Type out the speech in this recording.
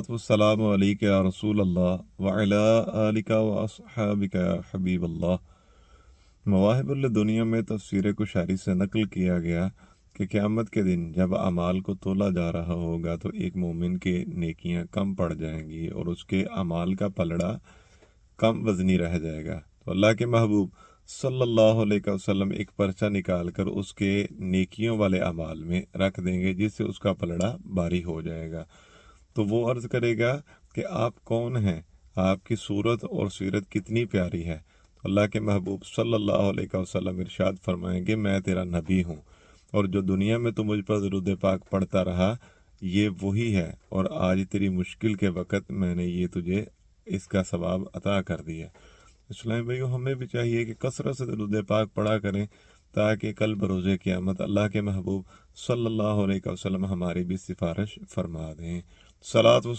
वस्सलामु अलैका या रसूल अल्लाह व अला आलिका व अस्हाबिका या हबीब अल्लाह। मवाहिबुल दुनिया में तफसीर कुशारी से नकल किया गया कि क़यामत के दिन जब अमाल को तोला जा रहा होगा तो एक मोमिन के नेकियां कम पड़ जाएंगी और उसके अमाल का पलड़ा कम वजनी रह जाएगा। तो अल्लाह के महबूब सल्लल्लाहु अलैहि वसल्लम एक पर्चा निकाल कर उसके नेकियों वाले अमाल में रख देंगे, जिससे उसका पलड़ा भारी हो जाएगा। तो वो अर्ज़ करेगा कि आप कौन हैं, आपकी सूरत और सीरत कितनी प्यारी है। तो अल्लाह के महबूब सल्लल्लाहु अलैहि वसल्लम इरशाद फरमाएंगे, मैं तेरा नबी हूँ और जो दुनिया में तो मुझ पर दरूद पाक पढ़ता रहा ये वही है, और आज तेरी मुश्किल के वक़्त मैंने ये तुझे इसका सवाब अता कर दिया। इस्लाम भाइयों, हमें भी चाहिए कि कसरत से दरूद पाक पढ़ा करें ताकि कल बरोज़े क़यामत अल्लाह के महबूब सल्लल्लाहु अलैहि वसल्लम हमारी भी सिफारिश फरमा दें। सलात